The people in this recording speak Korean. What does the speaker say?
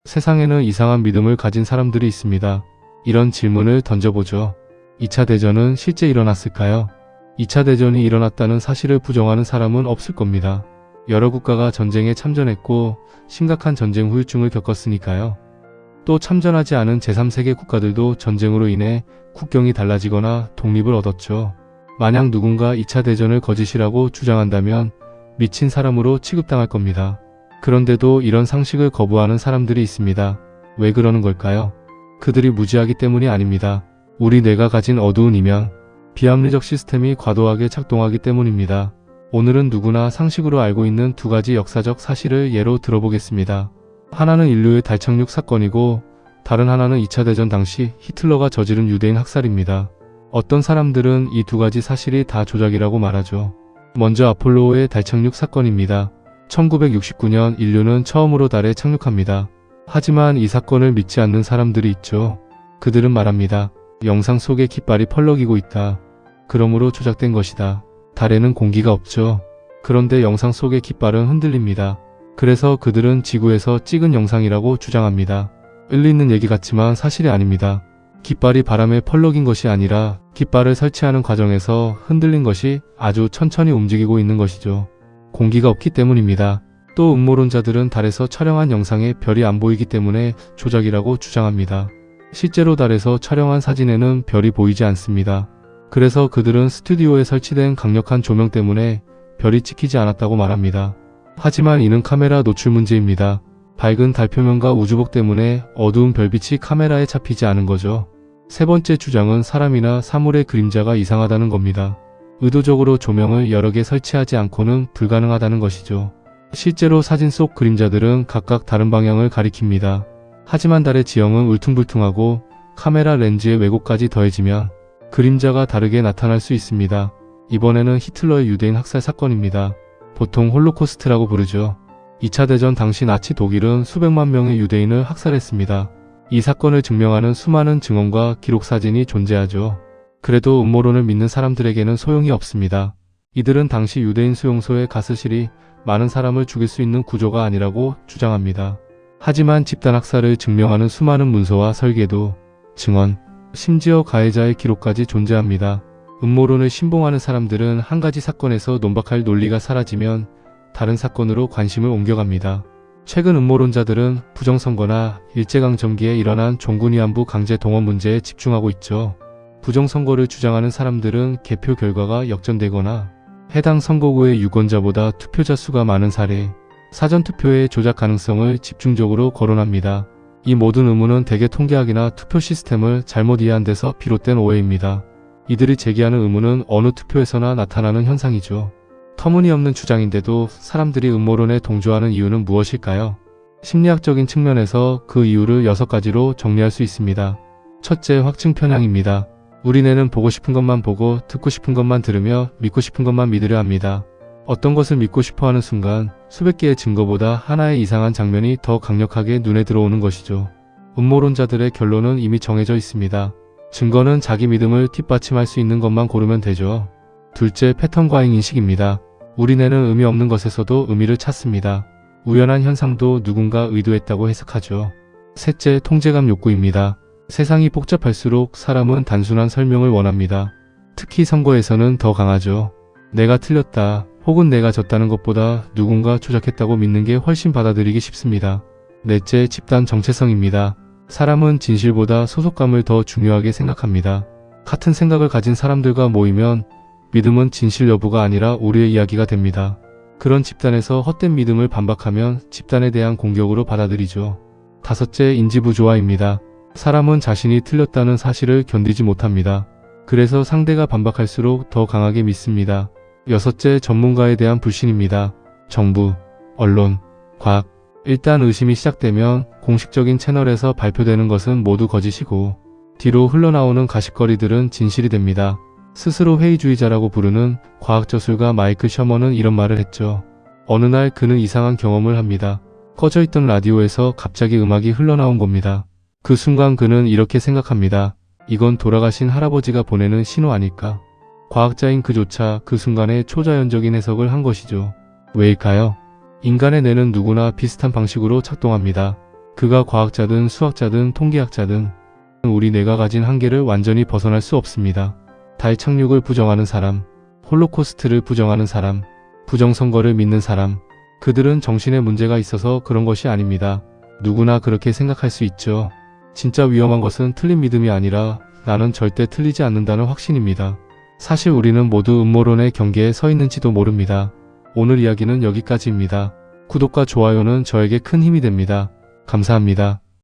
세상에는 이상한 믿음을 가진 사람들이 있습니다. 이런 질문을 던져보죠. 2차 대전은 실제 일어났을까요? 2차 대전이 일어났다는 사실을 부정하는 사람은 없을 겁니다. 여러 국가가 전쟁에 참전했고 심각한 전쟁 후유증을 겪었으니까요. 또 참전하지 않은 제3세계 국가들도 전쟁으로 인해 국경이 달라지거나 독립을 얻었죠. 만약 누군가 2차 대전을 거짓이라고 주장한다면 미친 사람으로 취급당할 겁니다. 그런데도 이런 상식을 거부하는 사람들이 있습니다. 왜 그러는 걸까요? 그들이 무지하기 때문이 아닙니다. 우리 뇌가 가진 어두운 이면, 비합리적 시스템이 과도하게 작동하기 때문입니다. 오늘은 누구나 상식으로 알고 있는 두 가지 역사적 사실을 예로 들어보겠습니다. 하나는 인류의 달 착륙 사건이고 다른 하나는 2차 대전 당시 히틀러가 저지른 유대인 학살입니다. 어떤 사람들은 이 두 가지 사실이 다 조작이라고 말하죠. 먼저 아폴로의 달 착륙 사건입니다. 1969년 인류는 처음으로 달에 착륙합니다. 하지만 이 사건을 믿지 않는 사람들이 있죠. 그들은 말합니다. 영상 속에 깃발이 펄럭이고 있다. 그러므로 조작된 것이다. 달에는 공기가 없죠. 그런데 영상 속의 깃발은 흔들립니다. 그래서 그들은 지구에서 찍은 영상이라고 주장합니다. 일리 있는 얘기 같지만 사실이 아닙니다. 깃발이 바람에 펄럭인 것이 아니라 깃발을 설치하는 과정에서 흔들린 것이 아주 천천히 움직이고 있는 것이죠. 공기가 없기 때문입니다. 또 음모론자들은 달에서 촬영한 영상에 별이 안 보이기 때문에 조작이라고 주장합니다. 실제로 달에서 촬영한 사진에는 별이 보이지 않습니다. 그래서 그들은 스튜디오에 설치된 강력한 조명 때문에 별이 찍히지 않았다고 말합니다. 하지만 이는 카메라 노출 문제입니다. 밝은 달 표면과 우주복 때문에 어두운 별빛이 카메라에 잡히지 않은 거죠. 세 번째 주장은 사람이나 사물의 그림자가 이상하다는 겁니다. 의도적으로 조명을 여러 개 설치하지 않고는 불가능하다는 것이죠. 실제로 사진 속 그림자들은 각각 다른 방향을 가리킵니다. 하지만 달의 지형은 울퉁불퉁하고 카메라 렌즈의 왜곡까지 더해지면 그림자가 다르게 나타날 수 있습니다. 이번에는 히틀러의 유대인 학살 사건입니다. 보통 홀로코스트라고 부르죠. 2차 대전 당시 나치 독일은 수백만 명의 유대인을 학살했습니다. 이 사건을 증명하는 수많은 증언과 기록 사진이 존재하죠. 그래도 음모론을 믿는 사람들에게는 소용이 없습니다. 이들은 당시 유대인 수용소의 가스실이 많은 사람을 죽일 수 있는 구조가 아니라고 주장합니다. 하지만 집단 학살을 증명하는 수많은 문서와 설계도, 증언, 심지어 가해자의 기록까지 존재합니다. 음모론을 신봉하는 사람들은 한 가지 사건에서 논박할 논리가 사라지면 다른 사건으로 관심을 옮겨갑니다. 최근 음모론자들은 부정선거나 일제강점기에 일어난 종군 위안부 강제 동원 문제에 집중하고 있죠. 부정선거를 주장하는 사람들은 개표 결과가 역전되거나 해당 선거구의 유권자보다 투표자 수가 많은 사례, 사전투표의 조작 가능성을 집중적으로 거론합니다. 이 모든 의문은 대개 통계학이나 투표 시스템을 잘못 이해한 데서 비롯된 오해입니다. 이들이 제기하는 의문은 어느 투표에서나 나타나는 현상이죠. 터무니없는 주장인데도 사람들이 음모론에 동조하는 이유는 무엇일까요? 심리학적인 측면에서 그 이유를 6가지로 정리할 수 있습니다. 첫째, 확증 편향입니다. 우리 뇌는 보고 싶은 것만 보고 듣고 싶은 것만 들으며 믿고 싶은 것만 믿으려 합니다. 어떤 것을 믿고 싶어하는 순간 수백 개의 증거보다 하나의 이상한 장면이 더 강력하게 눈에 들어오는 것이죠. 음모론자들의 결론은 이미 정해져 있습니다. 증거는 자기 믿음을 뒷받침할 수 있는 것만 고르면 되죠. 둘째, 패턴 과잉 인식입니다. 우리 뇌는 의미 없는 것에서도 의미를 찾습니다. 우연한 현상도 누군가 의도했다고 해석하죠. 셋째, 통제감 욕구입니다. 세상이 복잡할수록 사람은 단순한 설명을 원합니다. 특히 선거에서는 더 강하죠. 내가 틀렸다, 혹은 내가 졌다는 것보다 누군가 조작했다고 믿는 게 훨씬 받아들이기 쉽습니다. 넷째, 집단 정체성입니다. 사람은 진실보다 소속감을 더 중요하게 생각합니다. 같은 생각을 가진 사람들과 모이면 믿음은 진실 여부가 아니라 오류의 이야기가 됩니다. 그런 집단에서 헛된 믿음을 반박하면 집단에 대한 공격으로 받아들이죠. 다섯째, 인지부조화입니다. 사람은 자신이 틀렸다는 사실을 견디지 못합니다. 그래서 상대가 반박할수록 더 강하게 믿습니다. 여섯째, 전문가에 대한 불신입니다. 정부, 언론, 과학. 일단 의심이 시작되면 공식적인 채널에서 발표되는 것은 모두 거짓이고 뒤로 흘러나오는 가십거리들은 진실이 됩니다. 스스로 회의주의자라고 부르는 과학저술가 마이클 셔먼은 이런 말을 했죠. 어느 날 그는 이상한 경험을 합니다. 꺼져있던 라디오에서 갑자기 음악이 흘러나온 겁니다. 그 순간 그는 이렇게 생각합니다. 이건 돌아가신 할아버지가 보내는 신호 아닐까? 과학자인 그조차 그 순간에 초자연적인 해석을 한 것이죠. 왜일까요? 인간의 뇌는 누구나 비슷한 방식으로 작동합니다. 그가 과학자든 수학자든 통계학자든 우리 뇌가 가진 한계를 완전히 벗어날 수 없습니다. 달 착륙을 부정하는 사람, 홀로코스트를 부정하는 사람, 부정선거를 믿는 사람, 그들은 정신에 문제가 있어서 그런 것이 아닙니다. 누구나 그렇게 생각할 수 있죠. 진짜 위험한 것은 틀린 믿음이 아니라 나는 절대 틀리지 않는다는 확신입니다. 사실 우리는 모두 음모론의 경계에 서 있는지도 모릅니다. 오늘 이야기는 여기까지입니다. 구독과 좋아요는 저에게 큰 힘이 됩니다. 감사합니다.